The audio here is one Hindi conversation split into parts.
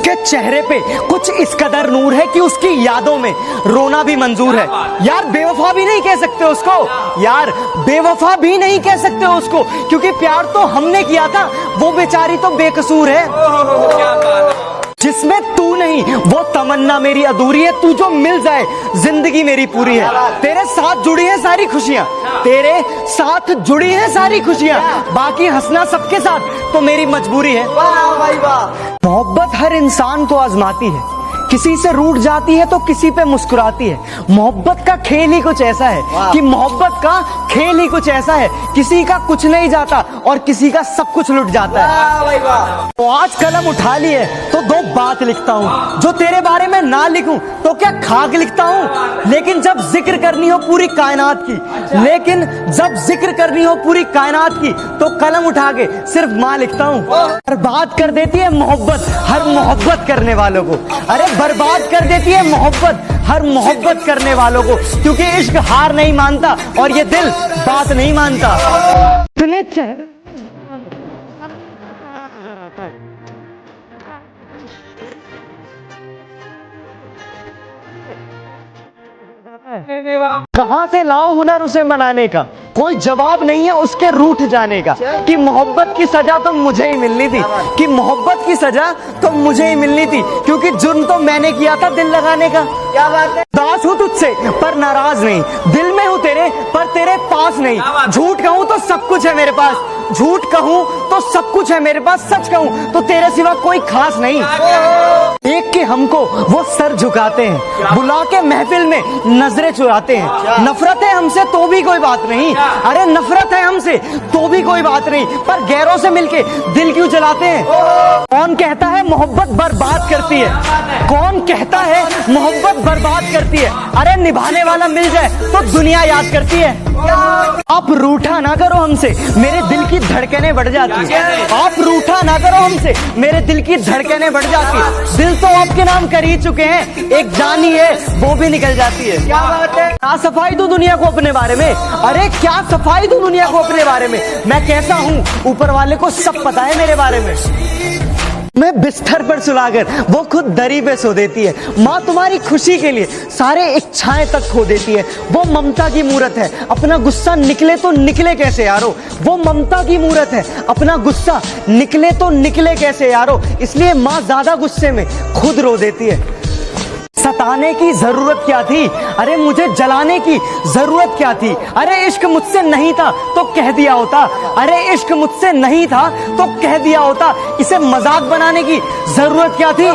उसके चेहरे पे कुछ इस कदर नूर है कि उसकी यादों में रोना भी मंजूर है। यार बेवफा भी नहीं कह सकते उसको, यार बेवफा भी नहीं कह सकते उसको, क्योंकि प्यार तो हमने किया था, वो बेचारी तो बेकसूर है। जिसमें तू नहीं वो तमन्ना मेरी अधूरी है, तू जो मिल जाए जिंदगी मेरी पूरी है। तेरे साथ जुड़ी है सारी खुशियां, तेरे साथ जुड़ी है सारी खुशियां, बाकी हंसना सबके साथ तो मेरी मजबूरी है। मोहब्बत हर इंसान को आजमाती है, किसी से रूठ जाती है तो किसी पे मुस्कुराती है। मोहब्बत का खेल ही कुछ ऐसा है कि मोहब्बत का खेल ही कुछ ऐसा है, किसी का कुछ नहीं जाता और किसी का सब कुछ लुट जाता है। तो आज कलम उठा ली है तो दो बात लिखता हूँ, जो तेरे बारे में ना लिखूं तो क्या खाक लिखता हूँ। लेकिन जब जिक्र करनी हो पूरी कायनात की, लेकिन जब जिक्र करनी हो पूरी कायनात की, तो कलम उठा के सिर्फ माँ लिखता हूँ। बर्बाद कर देती है मोहब्बत हर मोहब्बत करने वालों को, अरे बर्बाद कर देती है मोहब्बत हर मोहब्बत करने वालों को, क्योंकि इश्क हार नहीं मानता और ये दिल बात नहीं मानता। कहां से लाओ हुनर उसे मनाने का, कोई जवाब नहीं है उसके रूठ जाने का, कि मोहब्बत की सजा तो मुझे ही मिलनी थी, कि मोहब्बत की सजा तो मुझे ही मिलनी थी, क्योंकि जुर्म तो मैंने किया था दिल लगाने का। क्या बात है। दास हूँ तुझसे पर नाराज नहीं, दिल में हूँ तेरे पर तेरे पास नहीं। झूठ कहूँ तो सब कुछ है मेरे पास, झूठ कहूँ तो सब कुछ है मेरे पास, सच कहूँ तो तेरे सिवा कोई खास नहीं। देख के हमको वो सर झुकाते हैं, बुला के महफिल में नजरें चुराते हैं। नफरत है हमसे तो भी कोई बात नहीं, अरे नफरत है हमसे तो भी कोई बात नहीं, पर गैरों से मिलके दिल क्यों जलाते हैं। कौन कहता है मोहब्बत बर्बाद करती है, कौन कहता है मोहब्बत बर्बाद करती है। अरे निभाने वाला मिल जाए तो दुनिया याद करती है। आप रूठा ना करो हमसे, मेरे दिल की धड़कनें बढ़ जाती है। आप रूठा ना करो हमसे, मेरे दिल की धड़कनें बढ़ जाती है। दिल तो आपके नाम कर ही चुके हैं, एक जान ही है वो भी निकल जाती है। क्या बात है। क्या सफाई दूं दुनिया को अपने बारे में, अरे क्या सफाई दूं दुनिया को अपने बारे में। मैं कैसा हूँ ऊपर वाले को सब पता है मेरे बारे में। मैं बिस्तर पर सुलाकर वो खुद दरी पे सो देती है। माँ तुम्हारी खुशी के लिए सारे इच्छाएं तक खो देती है। वो ममता की मूरत है, अपना गुस्सा निकले तो निकले कैसे यारो। वो ममता की मूरत है, अपना गुस्सा निकले तो निकले कैसे यारो। इसलिए माँ ज्यादा गुस्से में खुद रो देती है। सताने की जरूरत क्या थी, अरे मुझे जलाने की जरूरत क्या थी। अरे इश्क मुझसे नहीं था तो कह दिया होता, अरे इश्क मुझसे नहीं था तो कह दिया होता। इसे मजाक बनाने की जरूरत क्या थी।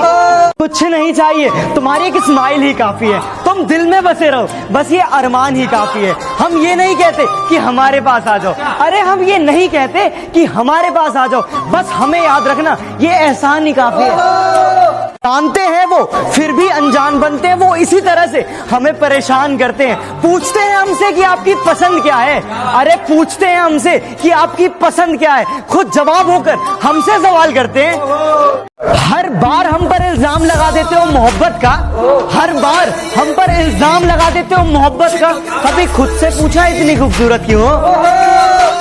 कुछ नहीं चाहिए, तुम्हारी एक स्माइल ही काफी है। तुम दिल में बसे रहो, बस ये अरमान ही काफी है। हम ये नहीं कहते कि हमारे पास आ जाओ, अरे हम ये नहीं कहते कि हमारे पास आ जाओ, बस हमें याद रखना ये एहसान ही काफी है। जानते हैं वो फिर भी अनजान बनते हैं, वो इसी तरह से हमें परेशान करते हैं। पूछते हैं हमसे कि आपकी पसंद क्या है, अरे पूछते हैं हमसे कि आपकी पसंद क्या है, खुद जवाब होकर हमसे सवाल करते हैं। हर बार हम पर इल्जाम लगा देते हो मोहब्बत का, हर बार हम पर इल्जाम लगा देते हो मोहब्बत का। कभी खुद से पूछा इतनी खूबसूरत क्यों हो।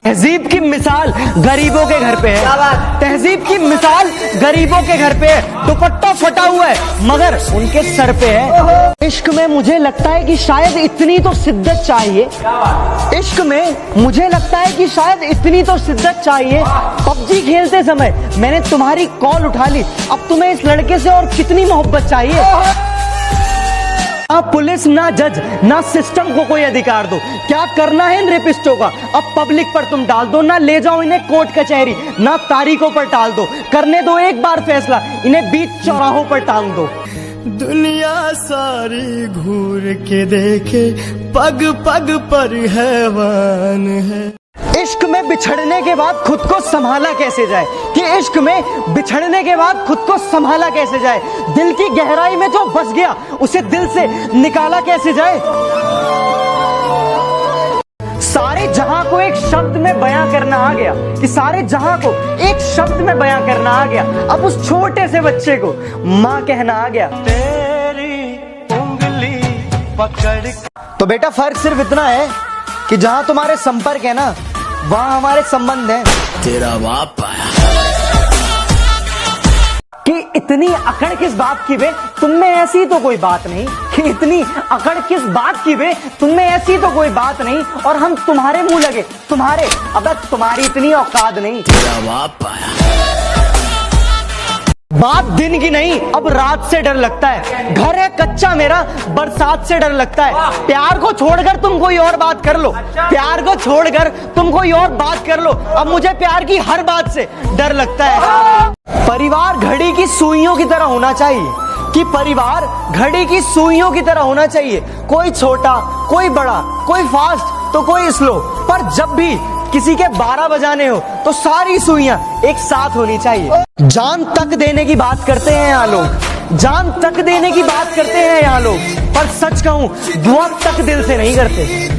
तहजीब की मिसाल गरीबों के घर पे है, तहजीब की मिसाल गरीबों के घर पे है। दुपट्टा फटा हुआ है मगर उनके सर पे है। इश्क में मुझे लगता है कि शायद इतनी तो शिद्दत चाहिए, इश्क में मुझे लगता है कि शायद इतनी तो शिद्दत चाहिए। पबजी खेलते समय मैंने तुम्हारी कॉल उठा ली, अब तुम्हें इस लड़के से और कितनी मोहब्बत चाहिए। ना पुलिस ना जज ना सिस्टम को कोई अधिकार दो, क्या करना है इन रेपिस्टों का अब पब्लिक पर तुम डाल दो। ना ले जाओ इन्हें कोर्ट कचहरी, ना तारीखों पर टाल दो, करने दो एक बार फैसला, इन्हें बीच चौराहों पर टांग दो। दुनिया सारी घूर के देखे, पग पग पर हैवान है। इश्क में बिछड़ने के बाद खुद को संभाला कैसे जाए, कि इश्क में बिछड़ने के बाद खुद को संभाला कैसे जाए। दिल की गहराई में जो बस गया उसे दिल से निकाला कैसे जाए। सारे जहां को एक शब्द में बयां करना आ गया, कि सारे जहां को एक शब्द में बयां करना आ गया। अब उस छोटे से बच्चे को माँ कहना आ गया। तेरी उंगली पकड़। तो बेटा फर्क सिर्फ इतना है कि जहां तुम्हारे संपर्क है ना वहां हमारे संबंध हैं। तेरा बाप आया। कि इतनी अकड़ किस बात की बे, तुम में ऐसी तो कोई बात नहीं। कि इतनी अकड़ किस बात की बे, तुम में ऐसी तो कोई बात नहीं। और हम तुम्हारे मुंह लगे, तुम्हारे, अब तुम्हारी इतनी औकात नहीं। जवाब पाया। बात दिन की नहीं, अब रात से डर लगता है। घर है कच्चा मेरा, बरसात से डर लगता है। प्यार को छोड़कर तुम कोई और बात कर लो, प्यार को छोड़कर तुम कोई और बात कर लो। अब मुझे प्यार की हर बात से डर लगता है। परिवार घड़ी की सुइयों की तरह होना चाहिए, कि परिवार घड़ी की सुइयों की तरह होना चाहिए। कोई छोटा, कोई बड़ा, कोई फास्ट तो कोई स्लो, पर जब भी किसी के 12 बजाने हो तो सारी सुइयां एक साथ होनी चाहिए। जान तक देने की बात करते हैं यहाँ लोग, जान तक देने की बात करते हैं यहाँ लोग, पर सच कहूं दुआ तक दिल से नहीं करते।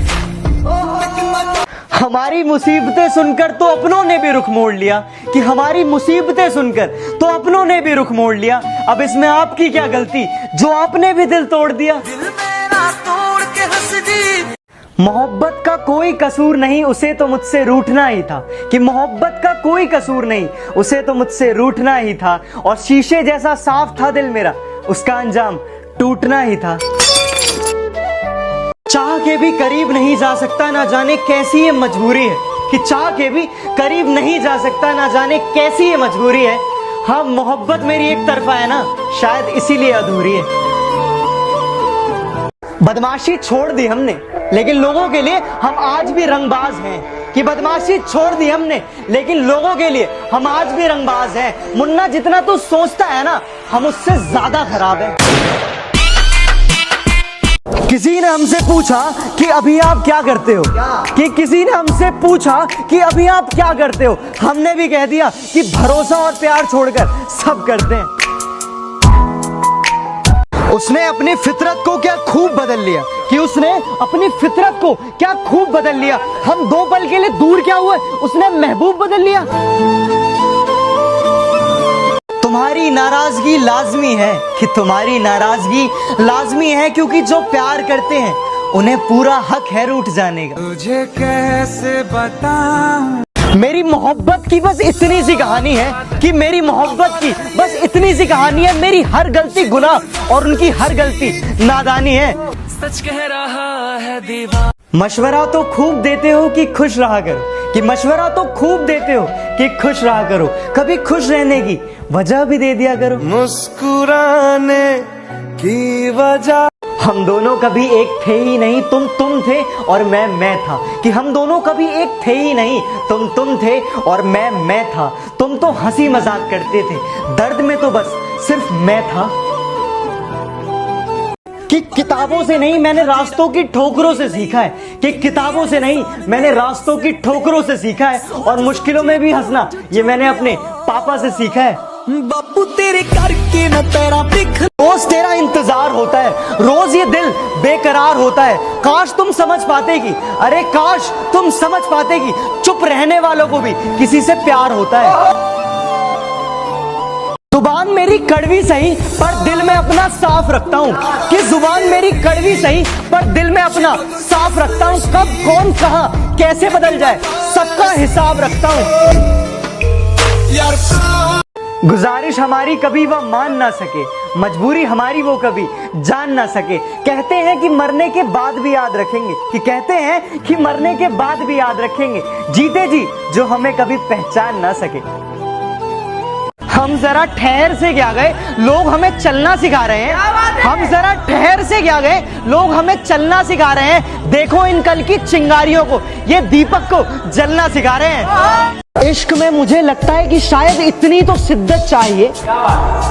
हमारी मुसीबतें सुनकर तो अपनों ने भी रुख मोड़ लिया, कि हमारी मुसीबतें सुनकर तो अपनों ने भी रुख मोड़ लिया। अब इसमें आपकी क्या गलती जो आपने भी दिल तोड़ दिया। दिल मेरा तोड़ के हंस दी। मोहब्बत का कोई कसूर नहीं, उसे तो मुझसे रूठना ही था। कि मोहब्बत का कोई कसूर नहीं, उसे तो मुझसे रूठना ही था। और शीशे जैसा साफ था दिल मेरा, उसका अंजाम टूटना ही था। चाह के भी करीब नहीं जा सकता, ना जाने कैसी ये मजबूरी है। कि चाह के भी करीब नहीं जा सकता, ना जाने कैसी ये मजबूरी है। हाँ, मोहब्बत मेरी एक तरफा है ना, शायद इसीलिए अधूरी है। बदमाशी छोड़ दी हमने, लेकिन लोगों के लिए हम आज भी रंगबाज हैं। कि बदमाशी छोड़ दी हमने, लेकिन लोगों के लिए हम आज भी रंगबाज हैं। मुन्ना, जितना तू सोचता है ना, हम उससे ज्यादा खराब हैं। किसी ने हमसे पूछा कि अभी आप क्या करते हो, कि किसी ने हमसे पूछा कि अभी आप क्या करते हो, हमने भी कह दिया कि भरोसा और प्यार छोड़कर सब करते हैं। उसने अपनी फितरत को क्या खूब बदल लिया, कि उसने अपनी फितरत को क्या खूब बदल लिया। हम 2 पल के लिए दूर क्या हुए, उसने महबूब बदल लिया। तुम्हारी नाराजगी लाजमी है, कि तुम्हारी नाराजगी लाजमी है, क्योंकि जो प्यार करते हैं उन्हें पूरा हक है रूठ जाने का। तुझे कैसे बताऊं, मेरी मोहब्बत की बस इतनी सी कहानी है, कि मेरी मोहब्बत की बस इतनी सी कहानी है। मेरी हर गलती गुनाह और उनकी हर गलती नादानी है। सच कह रहा है दीवार। मशवरा तो खूब देते हो कि खुश रहा करो, कि मशवरा तो खूब देते हो कि खुश रहा करो। कभी खुश रहने की वजह भी दे दिया करो। मुस्कुराने की वजह। हम दोनों कभी एक थे ही नहीं, तुम थे और मैं था। कि हम दोनों कभी एक थे ही नहीं, तुम थे और मैं था। तुम तो हंसी मजाक करते थे, दर्द में तो बस सिर्फ मैं था। कि किताबों से नहीं, मैंने रास्तों की ठोकरों से सीखा है। कि किताबों से नहीं, मैंने रास्तों की ठोकरों से सीखा है। और मुश्किलों में भी हंसना, ये मैंने अपने पापा से सीखा है। बापू तेरे करके न तेरा दिख। रोज तेरा इंतजार होता है, रोज ये दिल बेकरार होता है। काश तुम समझ पाते कि, अरे काश तुम समझ पाते कि चुप रहने वालों को भी किसी से प्यार होता है। जुबान मेरी कड़वी सही, पर दिल में अपना साफ रखता हूँ। कि जुबान मेरी कड़वी सही, पर दिल में अपना साफ रखता हूँ। कब कौन कहाँ कैसे बदल जाए, सबका हिसाब रखता हूँ। गुजारिश हमारी कभी वह मान ना सके, मजबूरी हमारी वो कभी जान ना सके। कहते हैं कि मरने के बाद भी याद रखेंगे, कि कहते हैं कि मरने के बाद भी याद रखेंगे। जीते जी जो हमें कभी पहचान ना सके। हम जरा ठहर से क्या गए, लोग हमें चलना सिखा रहे हैं। हम जरा ठहर से क्या गए, लोग हमें चलना सिखा रहे हैं। देखो इन कल की चिंगारियों को, ये दीपक को जलना सिखा रहे हैं। इश्क में मुझे लगता है कि शायद इतनी तो शिद्दत चाहिए।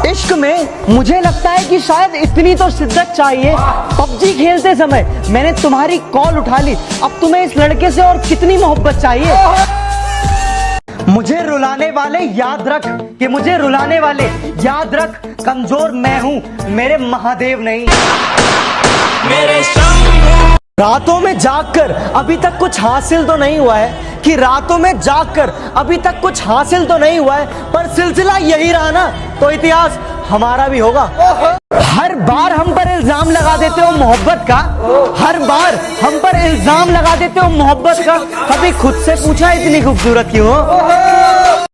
इश्क में मुझे लगता है कि शायद इतनी तो शिद्दत चाहिए। पबजी खेलते समय मैंने तुम्हारी कॉल उठा ली, अब तुम्हें इस लड़के से और कितनी मोहब्बत चाहिए। मुझे रुलाने वाले याद रख, कि मुझे रुलाने वाले याद रख। कमजोर मैं हूँ, मेरे महादेव नहीं। मेरे शंभू। रातों में जागकर अभी तक कुछ हासिल तो नहीं हुआ है, कि रातों में जागकर अभी तक कुछ हासिल तो नहीं हुआ है, पर सिलसिला यही रहा ना तो इतिहास हमारा भी होगा। हर बार हम पर इल्जाम लगा देते हो मोहब्बत का, हर बार हम पर इल्जाम लगा देते हो मोहब्बत का। कभी खुद से पूछा इतनी खूबसूरत क्यों हो?